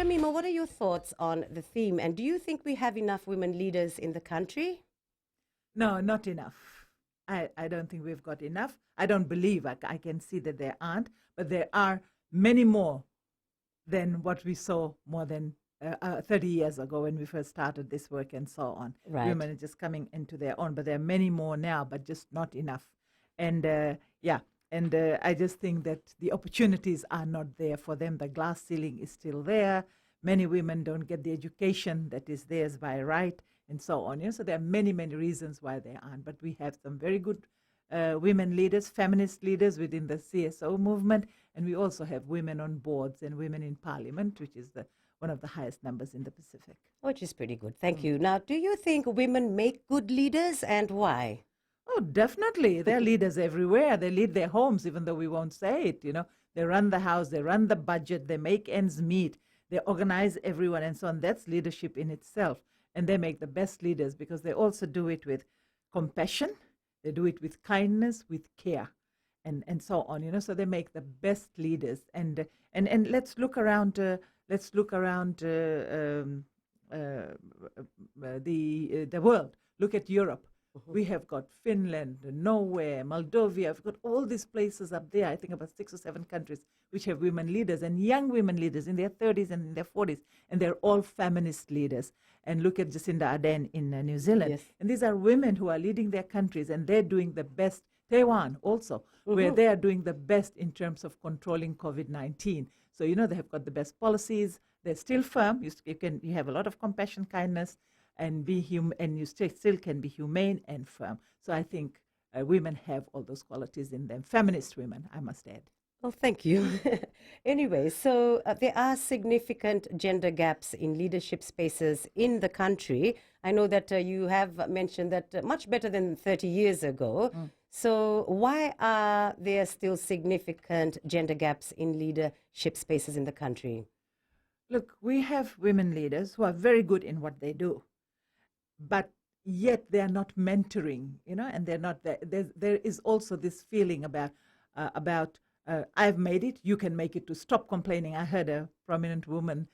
Shamima, what are your thoughts on the theme? And do you think we have enough women leaders in the country? No, not enough. I don't think we've got enough. I don't believe, I can see that there aren't, but there are many more than what we saw more than 30 years ago when we first started this work and so on. Right. Women are just coming into their own, but there are many more now, but just not enough. And I just think that the opportunities are not there for them. The glass ceiling is still there. Many women don't get the education that is theirs by right, and so on. So there are many, many reasons why they aren't. But we have some very good women leaders, feminist leaders within the CSO movement, and we also have women on boards and women in parliament, which is one of the highest numbers in the Pacific. Which is pretty good. Thank you. Now, do you think women make good leaders, and why? Oh, definitely. They're leaders everywhere. They lead their homes, even though we won't say it. They run the house, they run the budget, they make ends meet, they organize everyone and so on. That's leadership in itself. And they make the best leaders because they also do it with compassion, they do it with kindness, with care, and so on. So they make the best leaders. And let's look around. The world. Look at Europe. We have got Finland, Norway, Moldova. We've got all these places up there. I think about 6 or 7 countries which have women leaders and young women leaders in their 30s and in their 40s. And they're all feminist leaders. And look at Jacinda Ardern in New Zealand. Yes. And these are women who are leading their countries and they're doing the best. Taiwan also, where they are doing the best in terms of controlling COVID-19. So, they have got the best policies. They're still firm. You have a lot of compassion, kindness, and and you still can be humane and firm. So I think women have all those qualities in them. Feminist women, I must add. Well, thank you. Anyway, so there are significant gender gaps in leadership spaces in the country. I know that you have mentioned that much better than 30 years ago. So why are there still significant gender gaps in leadership spaces in the country? Look, we have women leaders who are very good in what they do, but yet they are not mentoring, and they're not there. There is also this feeling about I've made it, you can make it to stop complaining. I heard a prominent woman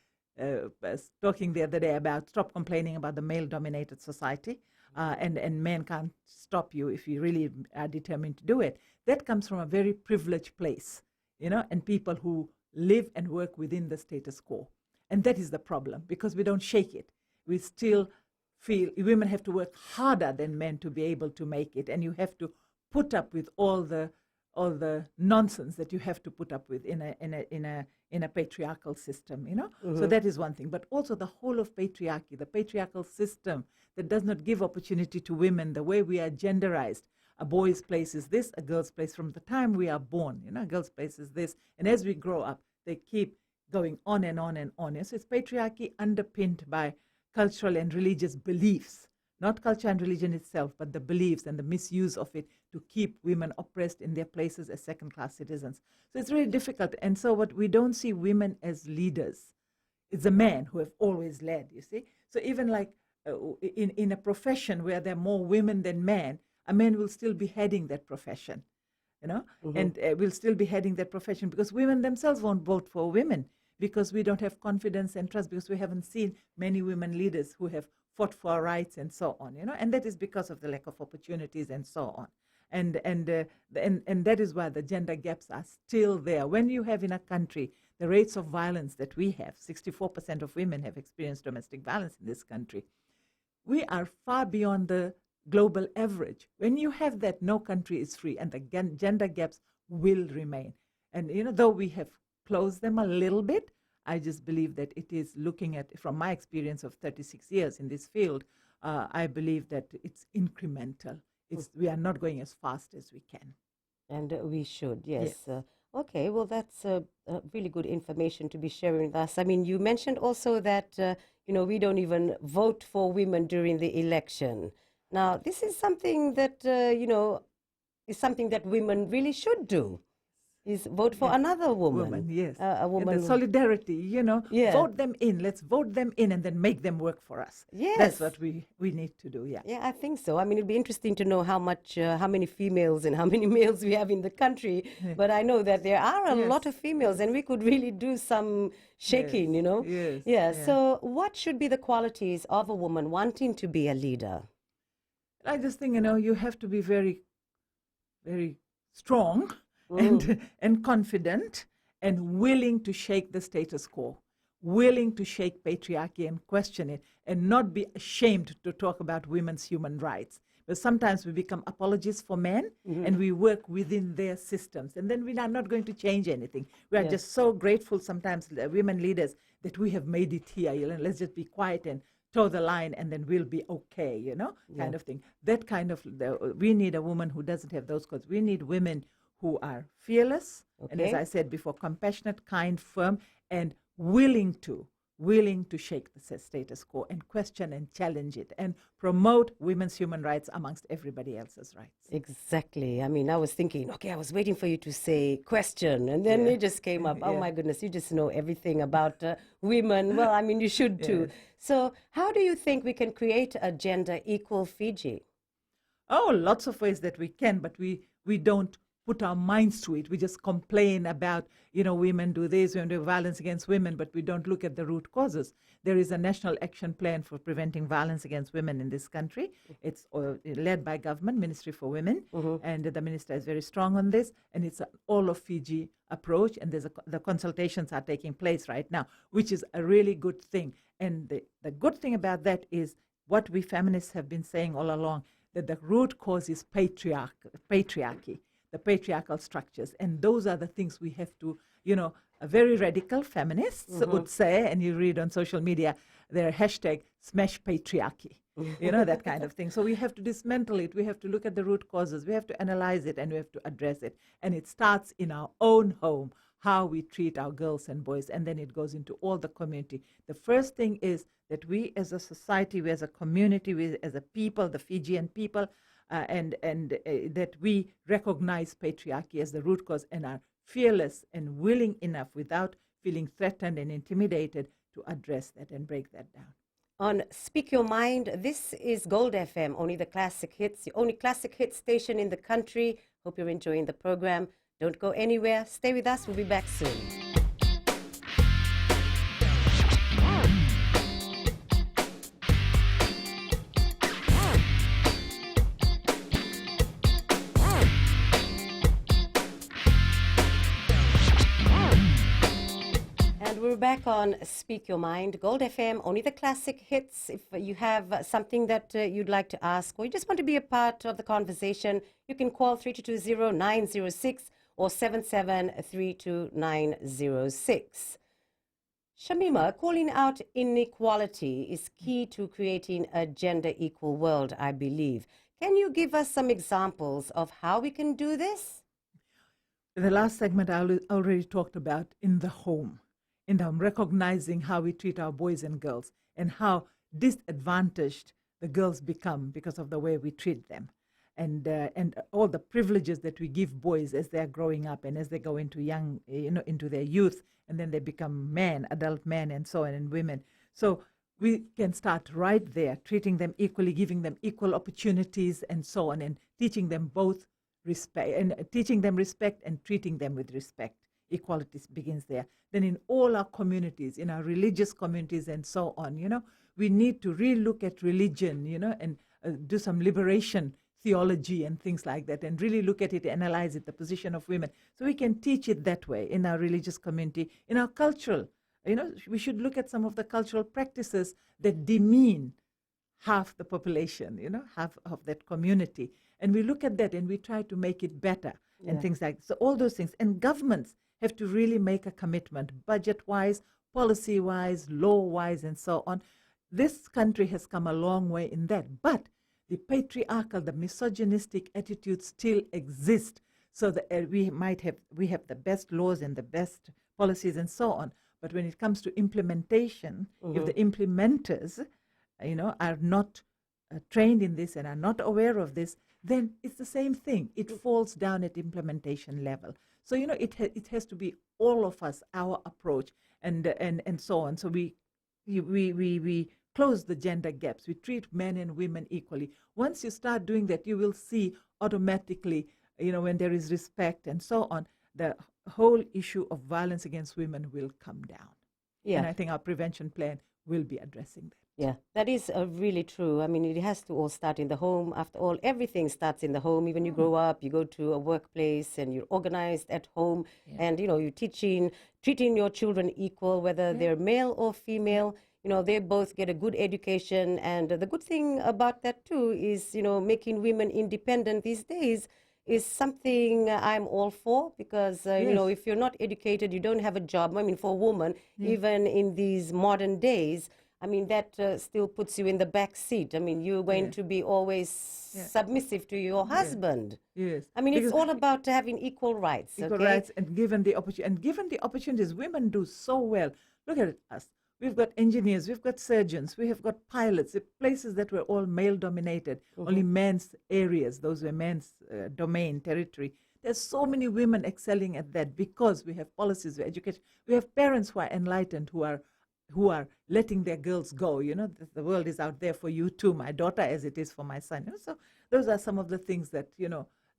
talking the other day about stop complaining about the male-dominated society, and men can't stop you if you really are determined to do it. That comes from a very privileged place, and people who live and work within the status quo. And that is the problem, because we don't shake it. We still feel women have to work harder than men to be able to make it, and you have to put up with all the nonsense that you have to put up with in a patriarchal system, So that is one thing. But also the whole of patriarchy, the patriarchal system that does not give opportunity to women, the way we are genderized. A boy's place is this, a girl's place from the time we are born, a girl's place is this. And as we grow up, they keep going on and on and on. So it's patriarchy underpinned by cultural and religious beliefs, not culture and religion itself, but the beliefs and the misuse of it to keep women oppressed in their places as second-class citizens. So it's really difficult. And so what we don't see women as leaders. It's the men who have always led, you see. So even like in a profession where there are more women than men, a man will still be heading that profession, and will still be heading that profession because women themselves won't vote for women because we don't have confidence and trust, because we haven't seen many women leaders who have fought for our rights and so on, and that is because of the lack of opportunities and so on. And that is why the gender gaps are still there. When you have in a country the rates of violence that we have, 64% of women have experienced domestic violence in this country, we are far beyond the global average. When you have that, no country is free, and the gender gaps will remain. And though we have closed them a little bit, I just believe that it is looking at, from my experience of 36 years in this field, I believe that it's incremental. We are not going as fast as we can. And we should, yes. Okay, well, that's really good information to be sharing with us. I mean, you mentioned also that, we don't even vote for women during the election. Now, this is something that, is something that women really should do. is vote for another woman. Yes. A And woman. the solidarity, Yeah. vote them in. Let's vote them in and then make them work for us. Yes. That's what we need to do, yeah. Yeah, I think so. I mean, it'd be interesting to know how many females and how many males we have in the country. But I know that there are a lot of females, and we could really do some shaking, Yes. Yeah. So, what should be the qualities of a woman wanting to be a leader? I just think, you have to be very, very strong and confident and willing to shake the status quo, willing to shake patriarchy and question it, and not be ashamed to talk about women's human rights. But sometimes we become apologists for men, and we work within their systems, and then we are not going to change anything. We are just so grateful sometimes, women leaders, that we have made it here. Let's just be quiet and toe the line, and then we'll be okay, kind of thing. That kind of, we need a woman who doesn't have those codes. We need women who are fearless, and as I said before, compassionate, kind, firm, and willing to shake the status quo and question and challenge it and promote women's human rights amongst everybody else's rights. Exactly. I mean, I was thinking, okay, I was waiting for you to say question, and then it just came up. Oh my goodness, you just know everything about women. Well, I mean, you should too. So how do you think we can create a gender equal Fiji? Oh, lots of ways that we can, but we don't put our minds to it. We just complain about, women do this, women do violence against women, but we don't look at the root causes. There is a national action plan for preventing violence against women in this country. It's led by government, Ministry for Women, and the minister is very strong on this, and it's an all of Fiji approach, and the consultations are taking place right now, which is a really good thing. And the good thing about that is what we feminists have been saying all along, that the root cause is patriarchy, the patriarchal structures. And those are the things we have to, a very radical feminists would say, and you read on social media, their hashtag smash patriarchy, that kind of thing. So we have to dismantle it. We have to look at the root causes. We have to analyze it, and we have to address it. And it starts in our own home, how we treat our girls and boys, and then it goes into all the community. The first thing is that we as a society, we as a community, we as a people, the Fijian people, that we recognize patriarchy as the root cause and are fearless and willing enough, without feeling threatened and intimidated, to address that and break that down. On Speak Your Mind, this is Gold FM, only the classic hits, the only classic hit station in the country. Hope you're enjoying the program. Don't go anywhere. Stay with us. We'll be back soon. We're back on Speak Your Mind, Gold FM, only the classic hits. If you have something that you'd like to ask, or you just want to be a part of the conversation, you can call 3220-906 or 7732-906. Shamima, calling out inequality is key to creating a gender equal world, I believe. Can you give us some examples of how we can do this? In the last segment, I already talked about in the home. Recognizing how we treat our boys and girls and how disadvantaged the girls become because of the way we treat them, and all the privileges that we give boys as they are growing up and as they go into into their youth, and then they become adult men, and so on, and women. So we can start right there, treating them equally, giving them equal opportunities, and so on, and teaching them respect and treating them with respect. Equality begins there. Then in all our communities, in our religious communities and so on, we need to re-look at religion, and do some liberation theology and things like that, and really look at it, analyze it, the position of women. So we can teach it that way in our religious community, in our cultural. We should look at some of the cultural practices that demean half the population, half of that community. And we look at that and we try to make it better and things like that. So all those things. And governments have to really make a commitment, budget-wise, policy-wise, law-wise, and so on. This country has come a long way in that, but the patriarchal, the misogynistic attitudes still exist. So that we have the best laws and the best policies and so on, but when it comes to implementation, if the implementers, are not trained in this and are not aware of this, then it's the same thing. It falls down at implementation level. So, it has to be all of us, our approach, and so on. So we close the gender gaps. We treat men and women equally. Once you start doing that, you will see automatically, when there is respect and so on, the whole issue of violence against women will come down. Yeah. And I think our prevention plan will be addressing that. Yeah, that is really true. I mean, it has to all start in the home. After all, everything starts in the home. Even you grow up, you go to a workplace and you're organized at home, and you're treating your children equal, whether they're male or female. They both get a good education. And the good thing about that too is, making women independent these days is something I'm all for, because if you're not educated, you don't have a job. I mean, for a woman, even in these modern days, I mean, that still puts you in the back seat. I mean, you're going to be always submissive to your husband. Yes. I mean, it's all about having equal rights. Equal rights, and given the opportunities, women do so well. Look at us. We've got engineers, we've got surgeons, we have got pilots, places that were all male-dominated, only men's areas, those were men's domain, territory. There's so many women excelling at that because we have policies, we education. We have parents who are enlightened, who are letting their girls go. The world is out there for you too, my daughter, as it is for my son. So those are some of the things that,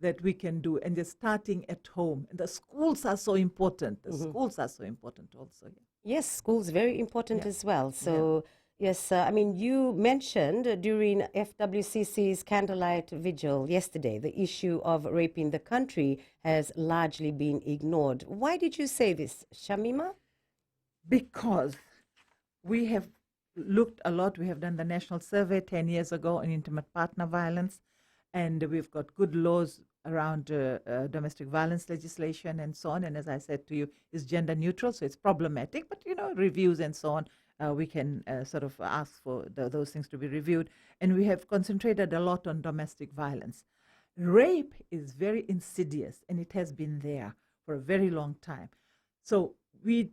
that we can do. And just starting at home. And the schools are so important. The schools are so important also. Yes, schools very important as well. So yes, I mean, you mentioned during FWCC's Candlelight Vigil yesterday, the issue of rape in the country has largely been ignored. Why did you say this, Shamima? Because we have looked a lot. We have done the national survey 10 years ago on intimate partner violence, and we've got good laws around domestic violence legislation and so on. And as I said to you, it's gender neutral, so it's problematic, but reviews and so on, we can sort of ask for those things to be reviewed. And we have concentrated a lot on domestic violence. Rape is very insidious, and it has been there for a very long time. So we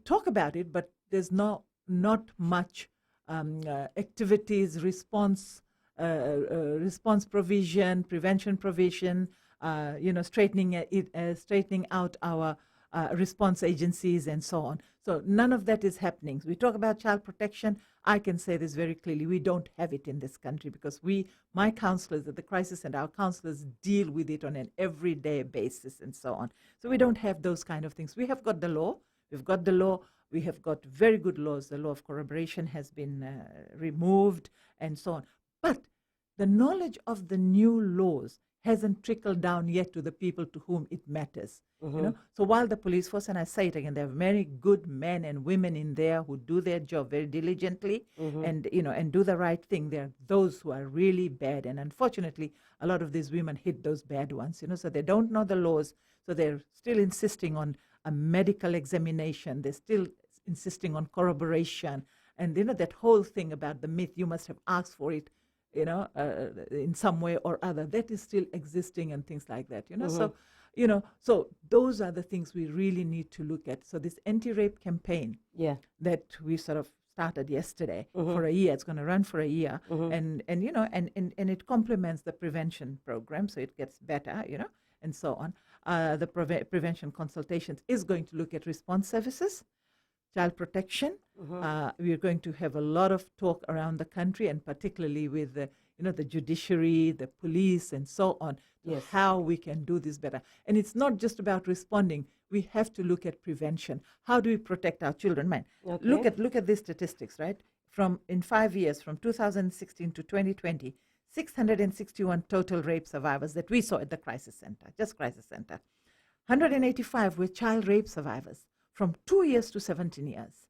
talk about it, but there's not much activities, response provision, prevention provision, straightening out our response agencies and so on. So none of that is happening. We talk about child protection. I can say this very clearly. We don't have it in this country because my counselors at the crisis center, our counselors deal with it on an everyday basis and so on. So we don't have those kind of things. We have got the law. We've got the law. We have got very good laws. The law of corroboration has been removed and so on. But the knowledge of the new laws hasn't trickled down yet to the people to whom it matters. So while the police force, and I say it again, there are many good men and women in there who do their job very diligently and do the right thing. There are those who are really bad, and unfortunately, a lot of these women hit those bad ones. So they don't know the laws, so they're still insisting on a medical examination. They're still insisting on corroboration, and that whole thing about the myth, you must have asked for it, in some way or other, that is still existing, and things like that. So those are the things we really need to look at. So this anti-rape campaign that we sort of started yesterday for a year, it's going to run for a year, and it complements the prevention program, so it gets better, and so on. The prevention consultations is going to look at response services, child protection. We are going to have a lot of talk around the country, and particularly with the judiciary, the police, and so on, how we can do this better. And it's not just about responding. We have to look at prevention. How do we protect our children? Look at these statistics, right? In 5 years, from 2016 to 2020, 661 total rape survivors that we saw at the crisis center, just crisis center. 185 were child rape survivors from 2 years to 17 years.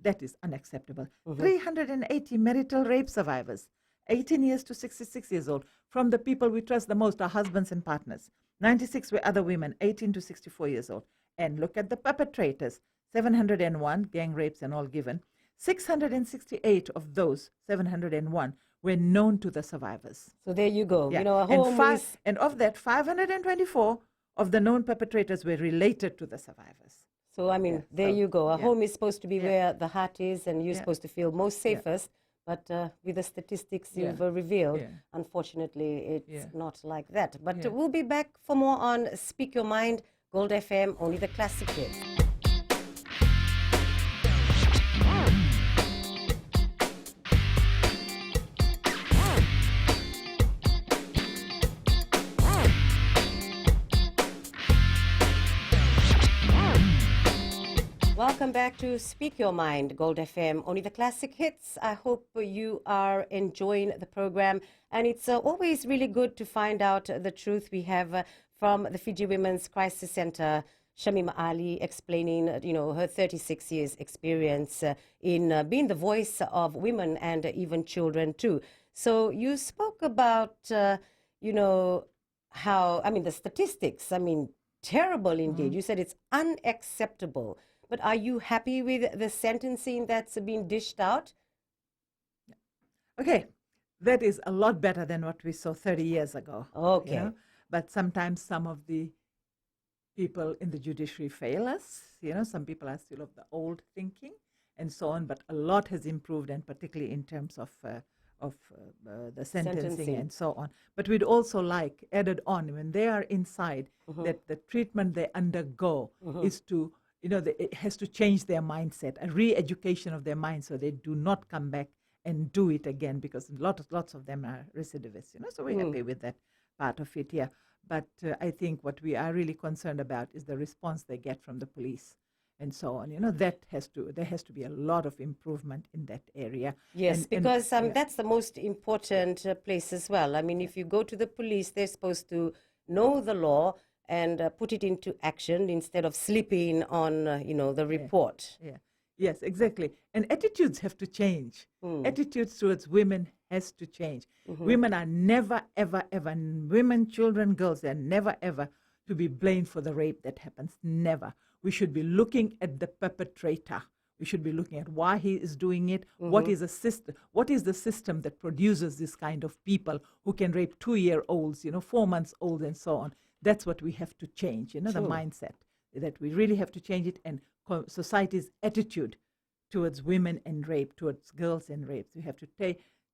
That is unacceptable. 380 marital rape survivors, 18 years to 66 years old, from the people we trust the most, our husbands and partners. 96 were other women, 18 to 64 years old. And look at the perpetrators, 701 gang rapes and all given. 668 of those 701 were known to the survivors. So there you go. And of that, 524 of the known perpetrators were related to the survivors. So, I mean, there you go. A home is supposed to be where the heart is, and you're supposed to feel most safest. But with the statistics you've revealed, unfortunately, it's not like that. But we'll be back for more on Speak Your Mind Gold FM, only the classic hits. Welcome back to Speak Your Mind, Gold FM, only the classic hits. I hope you are enjoying the program, and it's always really good to find out the truth. We have from the Fiji Women's Crisis Center, Shamima Ali, explaining, her 36 years experience in being the voice of women and even children too. So you spoke about, how, the statistics, terrible indeed. You said it's unacceptable. But are you happy with the sentencing that's been dished out? Okay, that is a lot better than what we saw 30 years ago. Okay. But sometimes some of the people in the judiciary fail us. Some people are still of the old thinking and so on. But a lot has improved, and particularly in terms of the sentencing and so on. But we'd also like added on when they are inside that the treatment they undergo is to it has to change their mindset, a re-education of their mind, so they do not come back and do it again, because lots of them are recidivists. So we're happy with that part of it, yeah. But I think what we are really concerned about is the response they get from the police and so on. There has to be a lot of improvement in that area. Yes, because that's the most important place as well. If you go to the police, they're supposed to know the law and put it into action instead of sleeping on, the report. Yeah. Yes, exactly. And attitudes have to change. Attitudes towards women has to change. Women are never, ever, ever, women, children, girls, they're never, ever to be blamed for the rape that happens. Never. We should be looking at the perpetrator. We should be looking at why he is doing it. What is the system that produces this kind of people who can rape 2-year-olds, 4 months old, and so on. That's what we have to change, the mindset, that we really have to change it, and society's attitude towards women and rape, towards girls and rape. We have to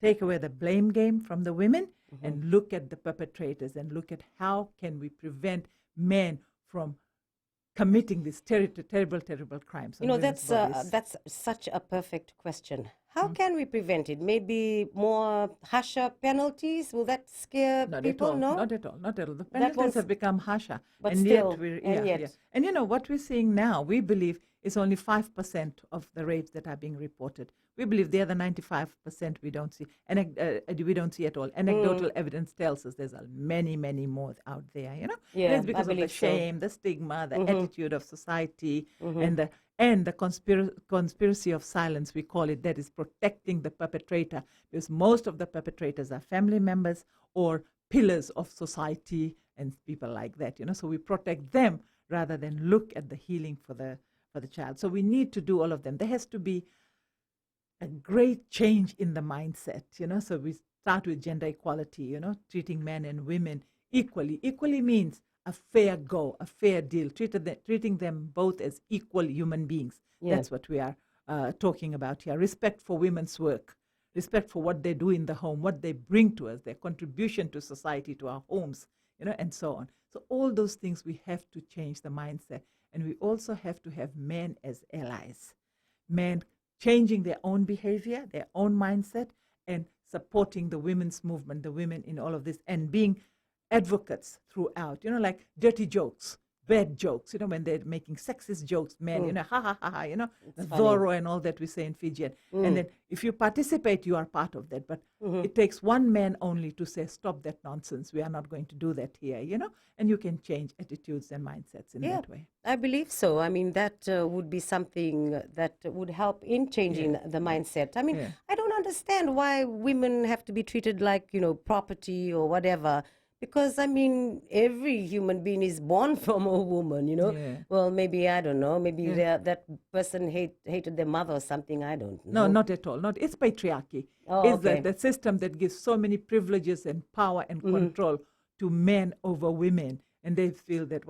take away the blame game from the women and look at the perpetrators and look at how can we prevent men from committing these terrible, terrible crimes. That's such a perfect question. How can we prevent it? Maybe more harsher penalties? Will that scare people? No, not at all. Not at all. The penalties have become harsher, but and still, yet. And what we're seeing now, we believe, is only 5% of the rapes that are being reported. We believe the other 95% we don't see, and we don't see at all. Anecdotal evidence tells us there's many, many more out there. Yeah, and it's because of the shame, the stigma, the attitude of society, and the conspiracy of silence, we call it, that is protecting the perpetrator, because most of the perpetrators are family members or pillars of society and people like that. So we protect them rather than look at the healing for the child. So we need to do all of them. There has to be a great change in the mindset. So we start with gender equality. Treating men and women equally. Equally means a fair go, a fair deal, treating them both as equal human beings. Yeah. That's what we are talking about here. Respect for women's work, respect for what they do in the home, what they bring to us, their contribution to society, to our homes, and so on. So all those things, we have to change the mindset. And we also have to have men as allies, men changing their own behavior, their own mindset, and supporting the women's movement, the women in all of this, and being advocates throughout, like dirty jokes, bad jokes, when they're making sexist jokes, men, ha ha ha ha, Zorro and all that we say in Fijian. And then if you participate, you are part of that. But it takes one man only to say, stop that nonsense. We are not going to do that here, and you can change attitudes and mindsets in that way. I believe so. That would be something that would help in changing the mindset. I don't understand why women have to be treated like, property or whatever. Because, every human being is born from a woman, Yeah. Well, maybe, I don't know, maybe that person hated their mother or something, I don't know. No, not at all. It's patriarchy. It's the system that gives so many privileges and power and control to men over women. And they feel that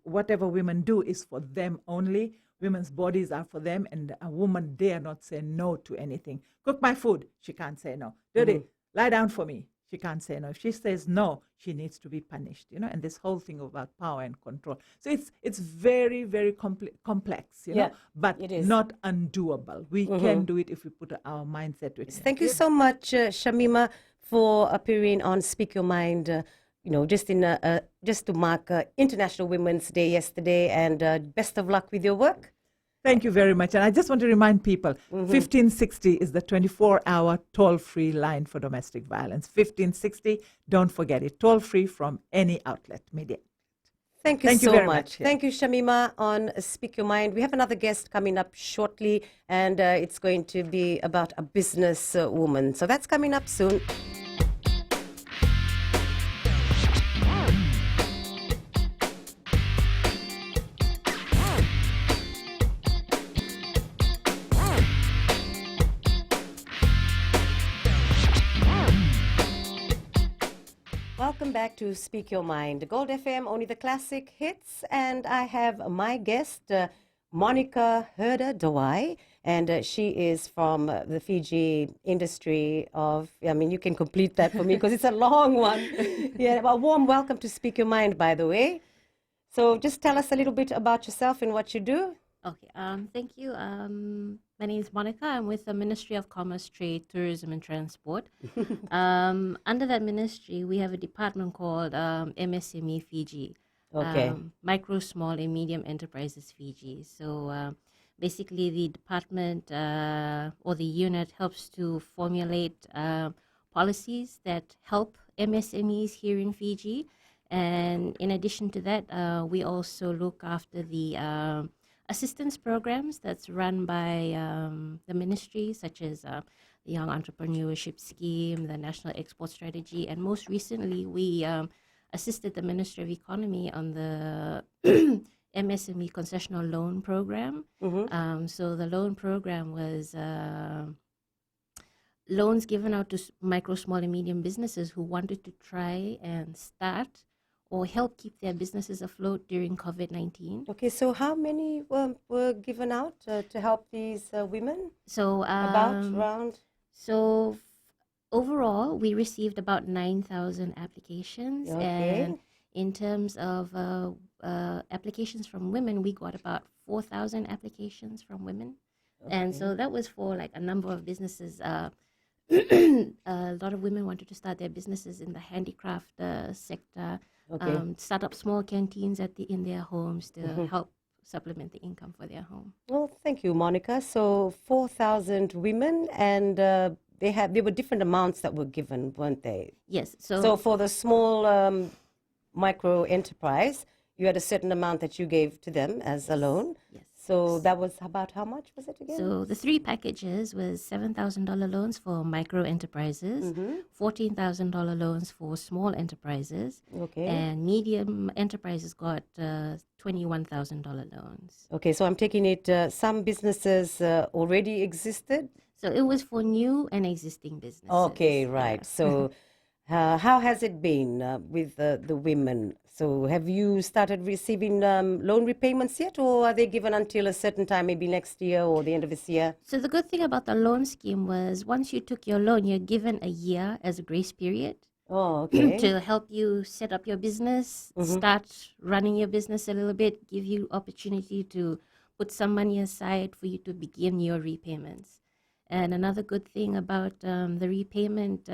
whatever women do is for them only. Women's bodies are for them, and a woman dare not say no to anything. Cook my food, she can't say no. Dirty, lie down for me. she can't say no. If she says no, she needs to be punished, and this whole thing about power and control. So it's very, very complex, Yeah, but it is. not undoable. We can do it if we put our mindset to it. Thank you so much, Shamima, for appearing on Speak Your Mind. Just to mark International Women's Day yesterday, and best of luck with your work. Thank you very much. And I just want to remind people, 1560 is the 24-hour toll-free line for domestic violence. 1560, don't forget it. Toll-free from any outlet, media. Thank you Thank you so very much. much, yeah. Thank you, Shamima, on Speak Your Mind. We have another guest coming up shortly, and it's going to be about a business woman. So that's coming up soon. Welcome back to Speak Your Mind. Gold FM, only the classic hits. And I have my guest, Monica Herder Dawai, and she is from the Fiji industry of, you can complete that for me because it's a long one. Yeah, a warm welcome to Speak Your Mind, by the way. So just tell us a little bit about yourself and what you do. Okay, thank you. My name is Monica. I'm with the Ministry of Commerce, Trade, Tourism and Transport. Under that ministry, we have a department called MSME Fiji, Okay. Micro, Small and Medium Enterprises Fiji. So basically the department or the unit helps to formulate policies that help MSMEs here in Fiji. And in addition to that, we also look after the assistance programs that's run by the ministry, such as the Young Entrepreneurship Scheme, the National Export Strategy, and most recently we assisted the Ministry of Economy on the MSME Concessional Loan Program. So the loan program was loans given out to micro, small, and medium businesses who wanted to try and start or help keep their businesses afloat during COVID-19. Okay, so how many were given out to help these women? So Around? So overall, we received about 9,000 applications. Okay. And in terms of applications from women, we got about 4,000 applications from women. And so that was for like a number of businesses. A lot of women wanted to start their businesses in the handicraft sector. Start up small canteens in their homes to help supplement the income for their home. Well, thank you, Monica. So 4,000 women, and there were different amounts that were given, weren't they? Yes. So for the small micro enterprise, you had a certain amount that you gave to them as a loan. Yes. So that was about how much was it again? So the three packages was $7,000 loans for micro enterprises, $14,000 loans for small enterprises, Okay. and medium enterprises got $21,000 loans. Okay, so I'm taking it some businesses already existed. So it was for new and existing businesses. Okay, right. Yeah. So how has it been with the women? So have you started receiving loan repayments yet, or are they given until a certain time, maybe next year or the end of this year? So the good thing about the loan scheme was once you took your loan, you're given a year as a grace period. Oh, okay. To help you set up your business, start running your business a little bit, give you opportunity to put some money aside for you to begin your repayments. And another good thing about the repayment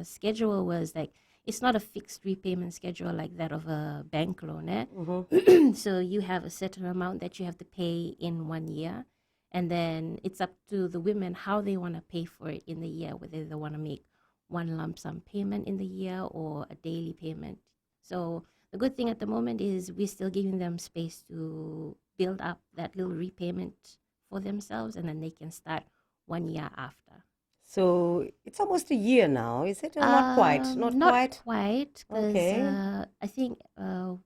schedule was like it's not a fixed repayment schedule like that of a bank loan. So you have a certain amount that you have to pay in 1 year. And then it's up to the women how they want to pay for it in the year, whether they want to make one lump sum payment in the year or a daily payment. So the good thing at the moment is we're still giving them space to build up that little repayment for themselves, and then they can start 1 year after. So it's almost a year now, is it? Or not quite? Not quite? Quite, because Okay. I think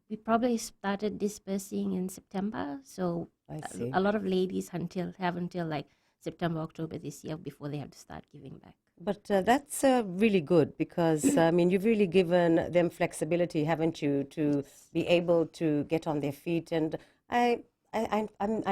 we probably started dispersing in September. So I see. a lot of ladies have until like September, October this year before they have to start giving back. But that's really good because, you've really given them flexibility, haven't you, to be able to get on their feet. And I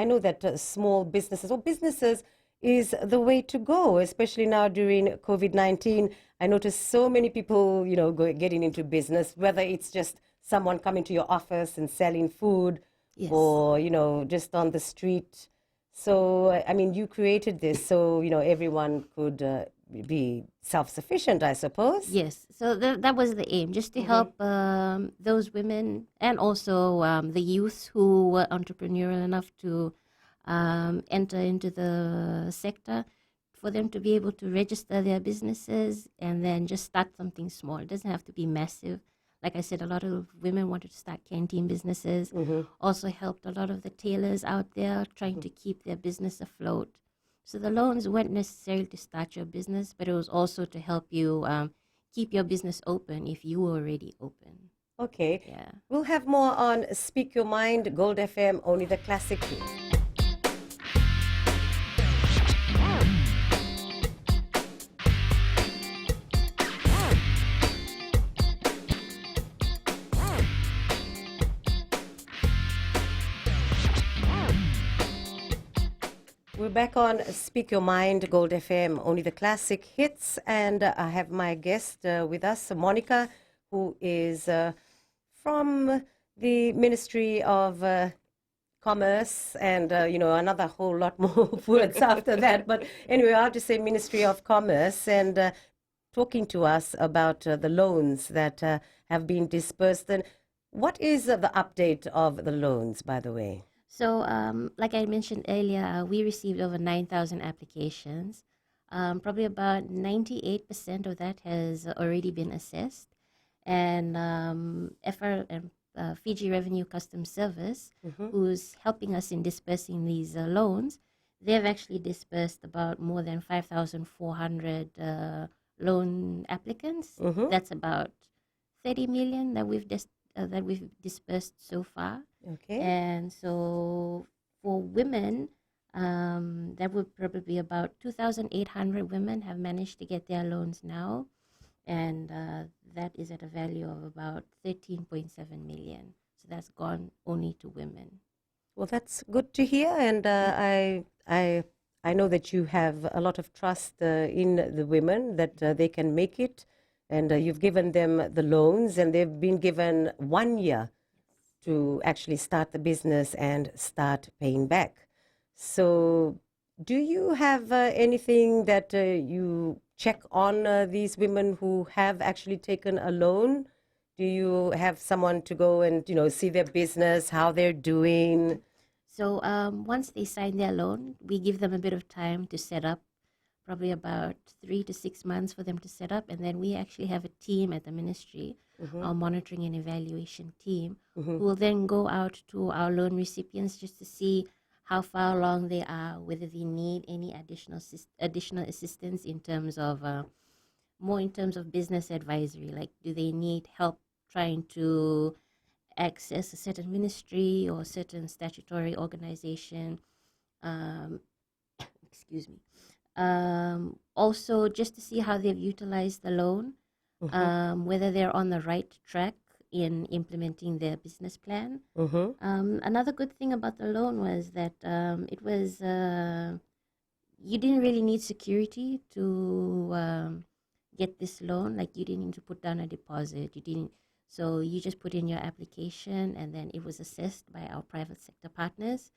know that small businesses or businesses is the way to go, especially now during COVID-19. I noticed so many people, getting into business, whether it's just someone coming to your office and selling food Yes. or, just on the street. So, I mean, you created this so, everyone could be self-sufficient, I suppose. Yes, so that was the aim, just to help those women and also the youth who were entrepreneurial enough to enter into the sector, for them to be able to register their businesses and then just start something small. It doesn't have to be massive. Like I said, a lot of women wanted to start canteen businesses. Also helped a lot of the tailors out there trying to keep their business afloat. So the loans weren't necessarily to start your business, but it was also to help you keep your business open if you were already open. Okay. Yeah. We'll have more on Speak Your Mind, Gold FM, only the classic hit. We're back on Speak Your Mind, Gold FM, only the classic hits. And I have my guest with us, Monica, who is from the Ministry of Commerce and, another whole lot more words after that. But anyway, I'll just say Ministry of Commerce, and talking to us about the loans that have been dispersed. And what is the update of the loans, by the way? So, like I mentioned earlier, we received over 9,000 applications. Probably about 98% of that has already been assessed. And FR and Fiji Revenue Customs Service, who's helping us in dispersing these loans, they've actually dispersed about more than 5,400 loan applicants. That's about 30 million that we've dispersed so far. Okay. And so for women, that would probably be about 2,800 women have managed to get their loans now. And that is at a value of about 13.7 million. So that's gone only to women. Well, that's good to hear. And I know that you have a lot of trust in the women that they can make it. And you've given them the loans, and they've been given 1 year to actually start the business and start paying back. So do you have anything that you check on these women who have actually taken a loan? Do you have someone to go and, see their business, how they're doing? So once they sign their loan, we give them a bit of time to set up, probably about 3 to 6 months for them to set up. And then we actually have a team at the ministry, our monitoring and evaluation team, who will then go out to our loan recipients just to see how far along they are, whether they need any additional assistance in terms of, more in terms of business advisory, like do they need help trying to access a certain ministry or certain statutory organization, excuse me. Also, just to see how they've utilized the loan, whether they're on the right track in implementing their business plan. Another good thing about the loan was that it was you didn't really need security to get this loan. Like you didn't need to put down a deposit. So you just put in your application, and then it was assessed by our private sector partners.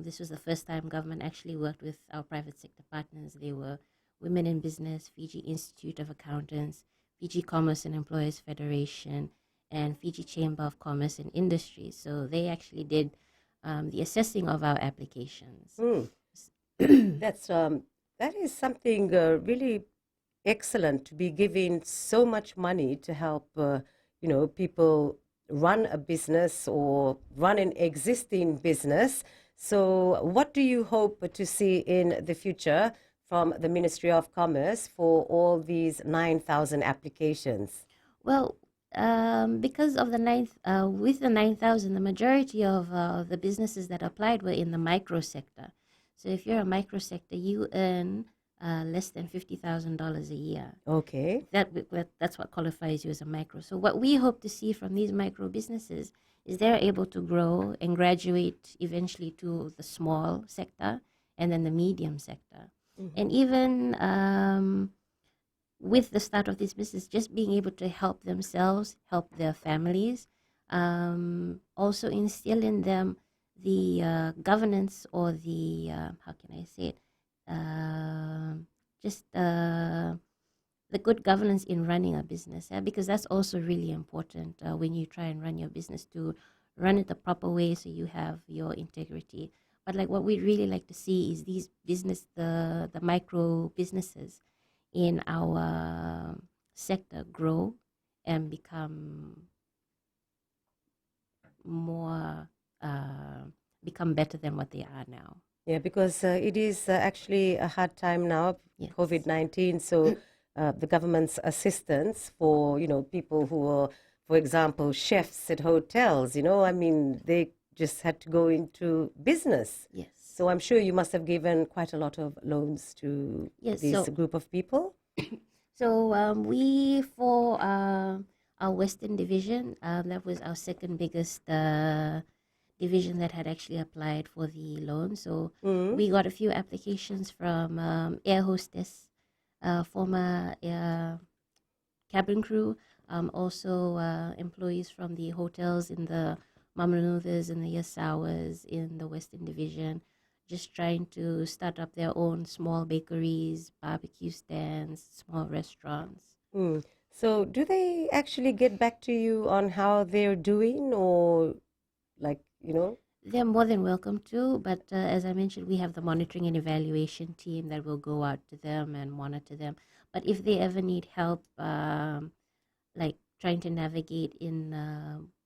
This was the first time government actually worked with our private sector partners. They were Women in Business, Fiji Institute of Accountants, Fiji Commerce and Employers Federation, and Fiji Chamber of Commerce and Industry. So they actually did the assessing of our applications. That is something really excellent, to be giving so much money to help people run a business or run an existing business. So what do you hope to see in the future from the Ministry of Commerce for all these 9,000 applications? Well, because of with the 9,000, the majority of the businesses that applied were in the micro sector. So if you're a micro sector, you earn less than $50,000 a year. Okay. That's what qualifies you as a micro. So what we hope to see from these micro businesses is they're able to grow and graduate eventually to the small sector and then the medium sector. And even with the start of this business, just being able to help themselves, help their families, also instill in them the governance or the, how can I say it, just the good governance in running a business, because that's also really important when you try and run your business, to run it the proper way so you have your integrity. But like what we really like to see is these the micro businesses in our sector grow and become more, become better than what they are now. Yeah, because it is actually a hard time now, Yes. COVID-19. So the government's assistance for, people who are, for example, chefs at hotels, I mean, they just had to go into business. Yes. So I'm sure you must have given quite a lot of loans to Yes, this so- group of people. So we, for our Western division, that was our second biggest division that had actually applied for the loan. So we got a few applications from air hostess, former cabin crew, also employees from the hotels in the Mamanuthas and the Yasawas in the Western Division, just trying to start up their own small bakeries, barbecue stands, small restaurants. Mm. So do they actually get back to you on how they're doing, or like, They're more than welcome to, but as I mentioned, we have the monitoring and evaluation team that will go out to them and monitor them. But if they ever need help, like trying to navigate in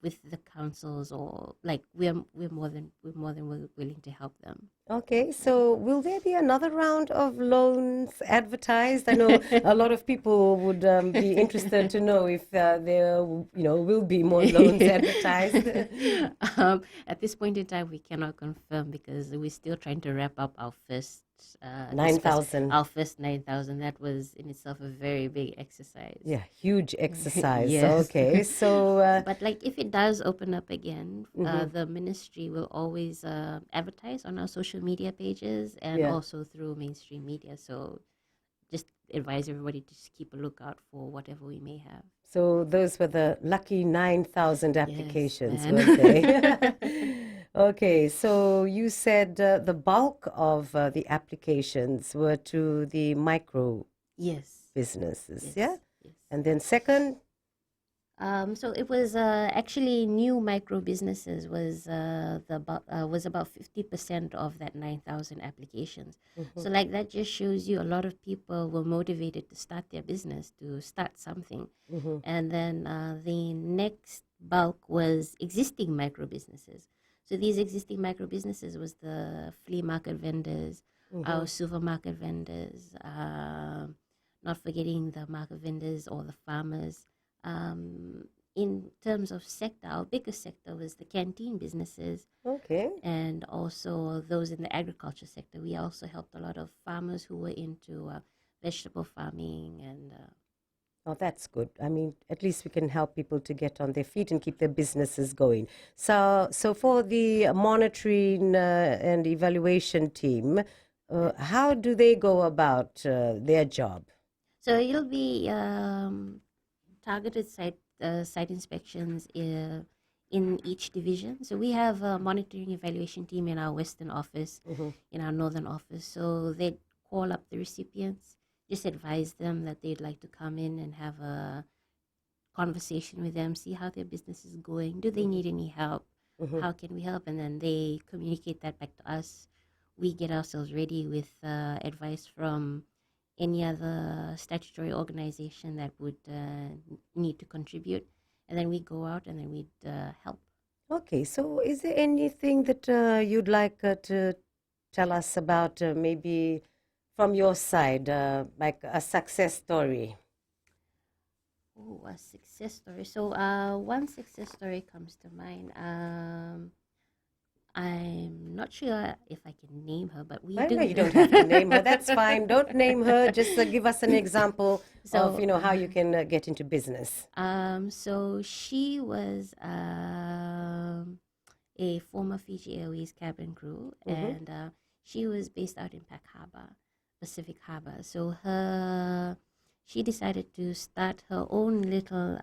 with the councils, or like we're more than willing to help them. Okay, so will there be another round of loans advertised? I know a lot of people would be interested to know if there, will be more loans advertised. At this point in time, we cannot confirm because we're still trying to wrap up our first 9,000. Our first 9,000. That was in itself a very big exercise. Yeah, huge exercise. Yes. Okay, so But like if it does open up again, the ministry will always advertise on our social media pages and Yeah. also through mainstream media. So just advise everybody to just keep a lookout for whatever we may have. so those were the lucky 9,000 applications. man. Okay. Okay, so you said the bulk of the applications were to the micro Yes. businesses, Yes. yeah? Yes. And then second, So it was actually new micro businesses was was about 50% of that 9,000 applications. So like that just shows you a lot of people were motivated to start their business, to start something. And then the next bulk was existing micro businesses. So these existing micro businesses was the flea market vendors, our supermarket vendors, not forgetting the market vendors or the farmers. In terms of sector, our biggest sector was the canteen businesses, okay. and also those in the agriculture sector. We also helped a lot of farmers who were into vegetable farming and. Oh, that's good. I mean, at least we can help people to get on their feet and keep their businesses going. So for the monitoring and evaluation team, how do they go about their job? So it'll be targeted site inspections in each division. So we have a monitoring evaluation team in our Western office, in our Northern office. So they call up the recipients, just advise them that they'd like to come in and have a conversation with them, see how their business is going. Do they need any help? How can we help? And then they communicate that back to us. We get ourselves ready with advice from any other statutory organization that would need to contribute. And then we go out and then we'd help. Okay, so is there anything that you'd like to tell us about maybe from your side, like a success story? Oh, a success story. So one success story comes to mind. I'm not sure if I can name her, but we I do. know you don't have to name her. That's fine. Don't name her. Just give us an example of, So, how you can get into business. So she was a former Fiji Airways cabin crew, and She was based out in Pacific Harbor. So she decided to start her own little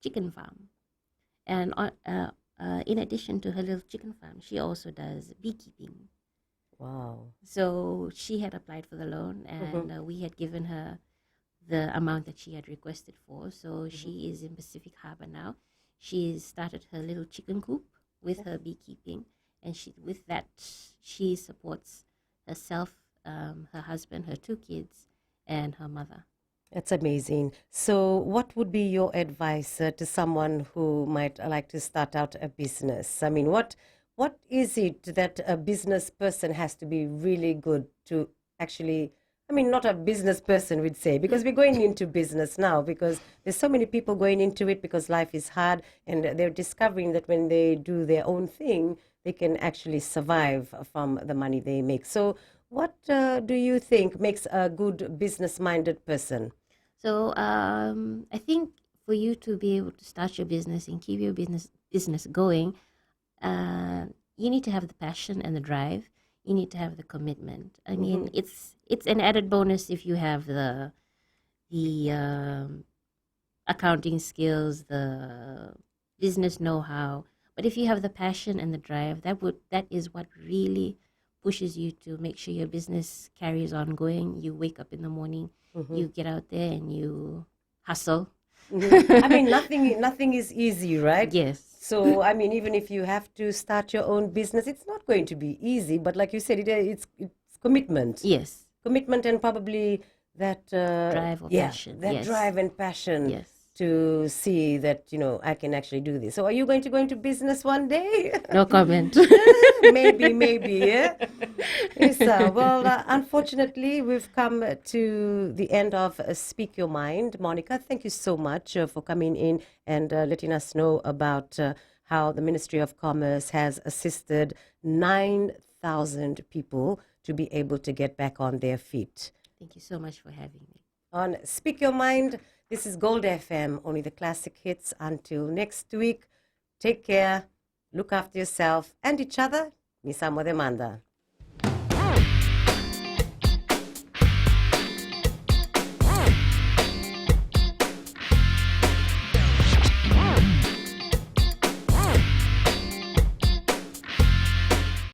chicken farm. And in addition to her little chicken farm, she also does beekeeping. Wow. So she had applied for the loan, and we had given her the amount that she had requested for. So she is in Pacific Harbor now. She started her little chicken coop with her beekeeping, and with that she supports herself, her husband, her 2 kids, and her mother. That's amazing. So, what would be your advice to someone who might like to start out a business? I mean, what is it that a business person has to be really good to actually? I mean, not a business person would say, because we're going into business now, because there's so many people going into it because life is hard, and they're discovering that when they do their own thing, they can actually survive from the money they make. So, what do you think makes a good business-minded person? So I think for you to be able to start your business and keep your business going, you need to have the passion and the drive. You need to have the commitment. I mean, it's an added bonus if you have the accounting skills, the business know-how. But if you have the passion and the drive, that is what really pushes you to make sure your business carries on going. You wake up in the morning, you get out there and you hustle. I mean, nothing is easy, right? Yes. So, I mean, even if you have to start your own business, it's not going to be easy. But like you said, it's commitment. Yes. Commitment, and probably that Drive or passion. that Yes. drive and passion. Yes. To see that, I can actually do this. So are you going to go into business one day? No comment. Maybe, yeah. Yes, well, unfortunately, we've come to the end of Speak Your Mind. Monica, thank you so much for coming in and letting us know about how the Ministry of Commerce has assisted 9,000 people to be able to get back on their feet. Thank you so much for having me. On Speak Your Mind, this is Gold FM, only the classic hits. Until next week, take care, look after yourself and each other. Misamo demanda.